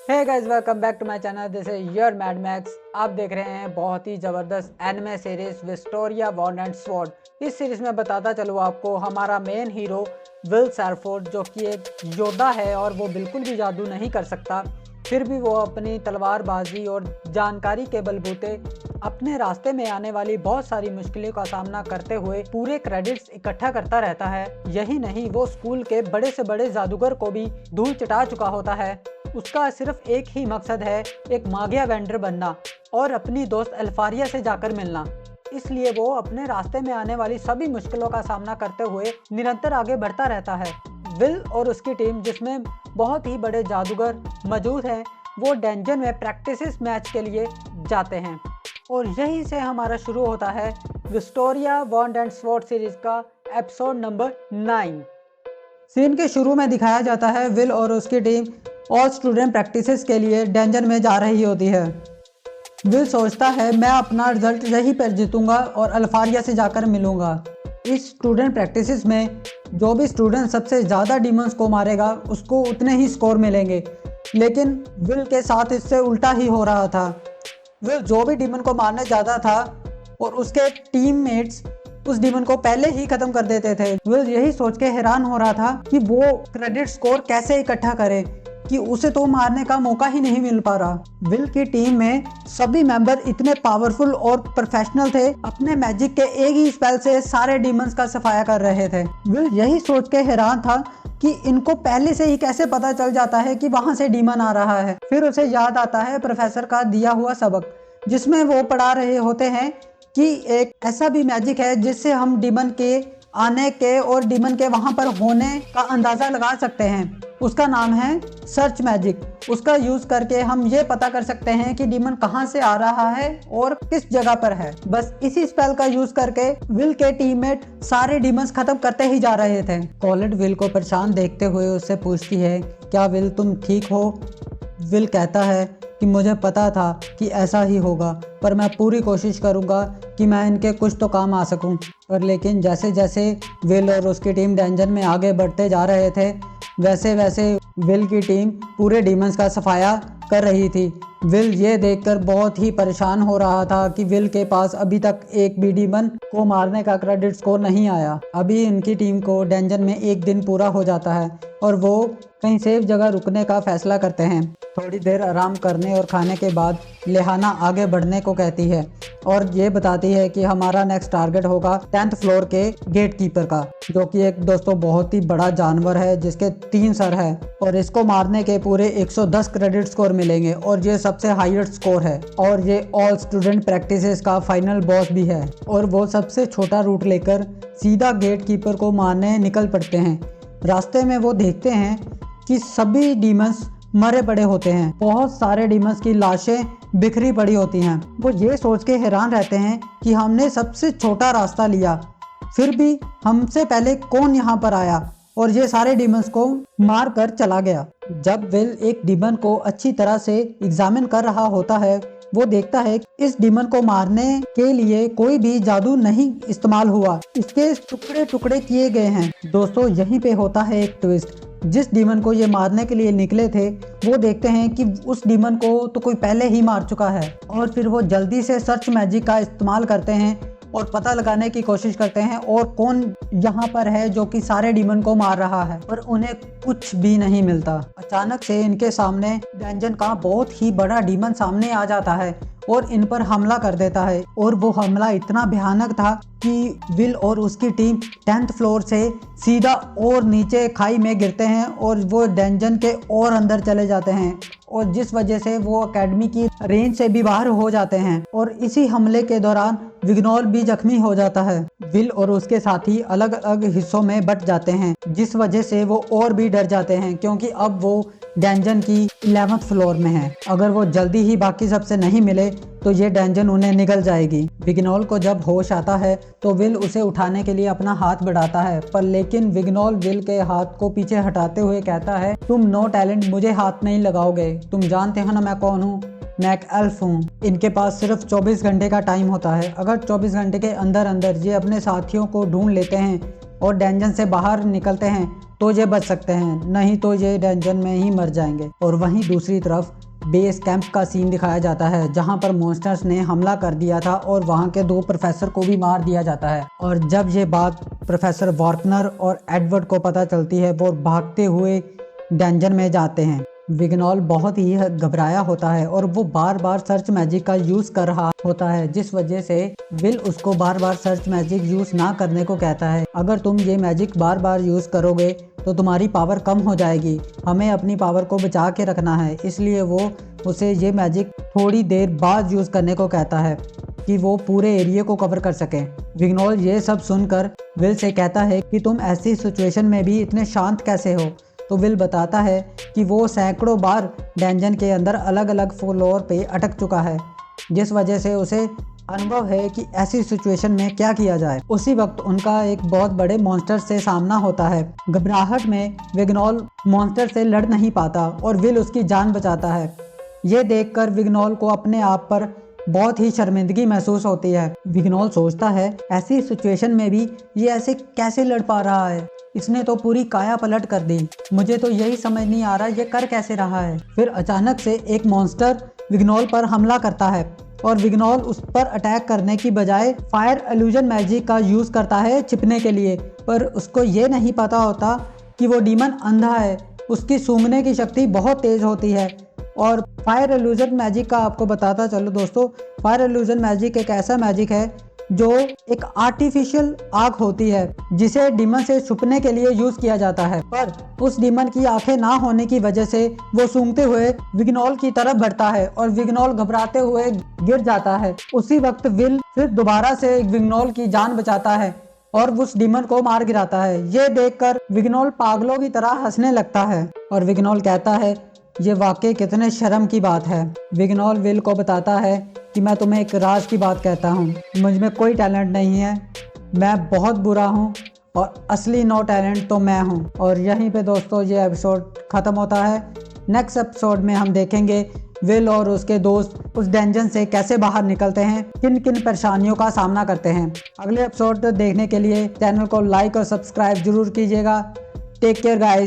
Hey guys, welcome back to my channel. This is your Mad Max. आप देख रहे हैं बहुत ही ज़बरदस्त anime series Wistoria Wand and sword. इस सीरीज में बताता चलूँ आपको, हमारा मेन हीरो विल सैरफोर्ड जो कि एक योद्धा है और वो बिल्कुल भी जादू नहीं कर सकता, फिर भी वो अपनी तलवारबाजी और जानकारी के बलबूते अपने रास्ते में आने वाली बहुत सारी मुश्किलों का सामना करते हुए पूरे क्रेडिट्स इकट्ठा करता रहता है। यही नहीं, वो स्कूल के बड़े से बड़े जादूगर को भी धूल चटा चुका होता है। उसका सिर्फ एक ही मकसद है, एक मागिया वेंडर बनना और अपनी दोस्त अल्फारिया से जाकर मिलना। इसलिए वो अपने रास्ते में आने वाली सभी मुश्किलों का सामना करते हुए निरंतर आगे बढ़ता रहता है। विल और उसकी टीम, जिसमें बहुत ही बड़े जादूगर मौजूद हैं, वो डंजन में प्रैक्टिस मैच के लिए जाते हैं और यहीं से हमारा शुरू होता है विस्टोरिया बॉन्ड एंड स्वॉर्ड सीरीज का एपिसोड नंबर 9। सीन के शुरू में दिखाया जाता है विल और उसकी टीम ऑल स्टूडेंट प्रैक्टिसेस के लिए डंजन में जा रही होती है। विल सोचता है मैं अपना रिजल्ट यहीं पर जीतूंगा और अल्फारिया से जाकर मिलूंगा। इस स्टूडेंट प्रैक्टिसेस में जो भी स्टूडेंट सबसे ज़्यादा डीमंस को मारेगा उसको उतने ही स्कोर मिलेंगे, लेकिन विल के साथ इससे उल्टा ही हो रहा था। विल जो भी डीमन को मारने जाता था और उसके टीममेट्स उस डीमन को पहले ही खत्म कर देते थे। विल यही सोच के हैरान हो रहा था कि वो क्रेडिट स्कोर कैसे इकट्ठा करे कि उसे तो मारने का मौका ही नहीं मिल पा रहा। विल की टीम में सभी मेंबर इतने पावरफुल और प्रोफेशनल थे, अपने मैजिक के एक ही स्पेल से सारे डीमंस का सफाया कर रहे थे। विल यही सोच के हैरान था कि इनको पहले से ही कैसे पता चल जाता है कि वहां से डीमन आ रहा है। फिर उसे याद आता है प्रोफेसर का दिया हुआ सबक, जिसमें वो पढ़ा रहे होते हैं कि एक ऐसा भी मैजिक है जिससे हम डीमन के आने के और डीमन के वहां पर होने का अंदाजा लगा सकते हैं। उसका नाम है सर्च मैजिक। उसका यूज करके हम ये पता कर सकते हैं कि डीमन कहां से आ रहा है और किस जगह पर है। बस इसी स्पेल का यूज करके विल के टीममेट सारे डीमंस खत्म करते ही जा रहे थे। कॉलेट विल को परेशान देखते हुए उससे पूछती है, क्या विल तुम ठीक हो? विल कहता है कि मुझे पता था कि ऐसा ही होगा, पर मैं पूरी कोशिश करूंगा कि मैं इनके कुछ तो काम आ सकूं। और लेकिन जैसे जैसे विल और उसकी टीम डंजन में आगे बढ़ते जा रहे थे, वैसे वैसे विल की टीम पूरे डीमंस का सफाया कर रही थी। विल ये देखकर बहुत ही परेशान हो रहा था कि विल के पास अभी तक एक भी डीमन को मारने का क्रेडिट स्कोर नहीं आया। अभी इनकी टीम को डंजन में एक दिन पूरा हो जाता है और वो कहीं सेफ जगह रुकने का फैसला करते हैं। थोड़ी देर आराम करने और खाने के बाद लेहाना आगे बढ़ने को कहती है और ये बताती है कि हमारा नेक्स्ट टारगेट होगा 10th फ्लोर के गेट कीपर का, जो कि एक दोस्तों बहुत ही बड़ा जानवर है जिसके 3 सर है और इसको मारने के पूरे 110 क्रेडिट स्कोर मिलेंगे और ये सबसे हाईएस्ट स्कोर है और ये ऑल स्टूडेंट प्रैक्टिसेस का फाइनल बॉस भी है। और वो सबसे छोटा रूट लेकर सीधा गेट कीपर को मारने निकल पड़ते हैं। रास्ते में वो देखते हैं कि सभी डीमंस मरे पड़े होते हैं, बहुत सारे डीमंस की लाशें बिखरी पड़ी होती हैं। वो ये सोच के हैरान रहते हैं कि हमने सबसे छोटा रास्ता लिया, फिर भी हमसे पहले कौन यहाँ पर आया और ये सारे डीमंस को मार कर चला गया। जब विल एक डीमन को अच्छी तरह से एग्जामिन कर रहा होता है, वो देखता है कि इस डीमन को मारने के लिए कोई भी जादू नहीं इस्तेमाल हुआ, इसके टुकड़े टुकड़े किए गए हैं। दोस्तों, यहीं पे होता है एक ट्विस्ट। जिस डीमन को ये मारने के लिए निकले थे, वो देखते हैं कि उस डीमन को तो कोई पहले ही मार चुका है और फिर वो जल्दी से सर्च मैजिक का इस्तेमाल करते हैं और पता लगाने की कोशिश करते हैं और कौन यहाँ पर है जो कि सारे डीमन को मार रहा है, पर उन्हें कुछ भी नहीं मिलता। अचानक से इनके सामने डंजन का बहुत ही बड़ा डीमन सामने आ जाता है और इन पर हमला कर देता है और वो हमला इतना भयानक था कि विल और उसकी टीम 10th फ्लोर से सीधा और नीचे खाई में गिरते हैं और वो डंजन के और अंदर चले जाते हैं और जिस वजह से वो एकेडमी की रेंज से भी बाहर हो जाते हैं। और इसी हमले के दौरान विग्नोल भी जख्मी हो जाता है। विल और उसके साथी अलग अलग हिस्सों में बट जाते हैं, जिस वजह से वो और भी डर जाते हैं क्योंकि अब वो डंजन की 11th फ्लोर में है। अगर वो जल्दी ही बाकी सबसे नहीं मिले तो ये डंजन उन्हें निगल जाएगी। विग्नोल को जब होश आता है तो विल उसे उठाने के लिए अपना हाथ बढ़ाता है, पर लेकिन विग्नोल विल के हाथ को पीछे हटाते हुए कहता है, तुम नो टैलेंट मुझे हाथ नहीं लगाओगे, तुम जानते हो ना मैं कौन हूँ, मैं एक एल्फ हूँ। इनके पास सिर्फ 24 घंटे का टाइम होता है। अगर 24 घंटे के अंदर अंदर ये अपने साथियों को ढूंढ लेते हैं और डेंजन से बाहर निकलते हैं तो ये बच सकते हैं, नहीं तो ये डेंजन में ही मर जाएंगे। और वहीं दूसरी तरफ बेस कैंप का सीन दिखाया जाता है जहां पर मॉन्स्टर्स ने हमला कर दिया था और वहां के 2 प्रोफेसर को भी मार दिया जाता है। और जब ये बात प्रोफेसर वार्कनर और एडवर्ड को पता चलती है, वो भागते हुए डेंजन में जाते हैं। विग्नॉल बहुत ही घबराया होता है और वो बार बार सर्च मैजिक का यूज़ कर रहा होता है, जिस वजह से विल उसको बार बार सर्च मैजिक यूज़ ना करने को कहता है। अगर तुम ये मैजिक बार बार यूज़ करोगे तो तुम्हारी पावर कम हो जाएगी, हमें अपनी पावर को बचा के रखना है। इसलिए वो उसे ये मैजिक थोड़ी देर बाद यूज़ करने को कहता है कि वो पूरे एरिया को कवर कर सके। विग्नॉल ये सब सुनकर विल से कहता है कि तुम ऐसी सिचुएशन में भी इतने शांत कैसे हो। तो विल बताता है कि वो सैकड़ों बार डेंजन के अंदर अलग अलग फ्लोर पे अटक चुका है, जिस वजह से उसे अनुभव है कि ऐसी सिचुएशन में क्या किया जाए। उसी वक्त उनका एक बहुत बड़े मॉन्स्टर से सामना होता है। घबराहट में विग्नॉल मॉन्स्टर से लड़ नहीं पाता और विल उसकी जान बचाता है। ये देखकर विग्नॉल को अपने आप पर बहुत ही शर्मिंदगी महसूस होती है। विग्नॉल सोचता है ऐसी सिचुएशन में भी ये ऐसे कैसे लड़ पा रहा है, इसने तो पूरी काया पलट कर दी। मुझे तो यही समझ नहीं आ रहा ये कर कैसे रहा है। फिर अचानक से एक मॉन्स्टर विग्नॉल पर हमला करता है और विग्नॉल उस पर अटैक करने की बजाय फायर इल्यूजन मैजिक का यूज़ करता है छिपने के लिए। पर उसको ये नहीं पता होता कि वो डीमन अंधा है, उसकी सूंघने की शक्ति बहुत तेज़ होती है। और फायर इल्यूजन मैजिक का आपको बताता चलो दोस्तों, फायर इल्यूजन मैजिक एक ऐसा मैजिक है जो एक आर्टिफिशियल आग होती है जिसे डीमन से छुपने के लिए यूज किया जाता है। पर उस डीमन की आंखें ना होने की वजह से वो सूंघते हुए विग्नॉल की तरफ बढ़ता है और विग्नॉल घबराते हुए गिर जाता है। उसी वक्त विल फिर दोबारा से विग्नॉल की जान बचाता है और उस डीमन को मार गिराता है। ये देखकर विग्नॉल पागलों की तरह हंसने लगता है और विग्नॉल कहता है ये वाकई कितने शर्म की बात है। विग्नॉल विल को बताता है कि मैं तुम्हें एक राज की बात कहता हूँ, मुझ में कोई टैलेंट नहीं है, मैं बहुत बुरा हूँ और असली नो टैलेंट तो मैं हूँ। और यहीं पे दोस्तों ये एपिसोड ख़त्म होता है। नेक्स्ट एपिसोड में हम देखेंगे विल और उसके दोस्त उस डेंजन से कैसे बाहर निकलते हैं, किन किन परेशानियों का सामना करते हैं। अगले एपिसोड देखने के लिए चैनल को लाइक और सब्सक्राइब जरूर कीजिएगा। Take care guys.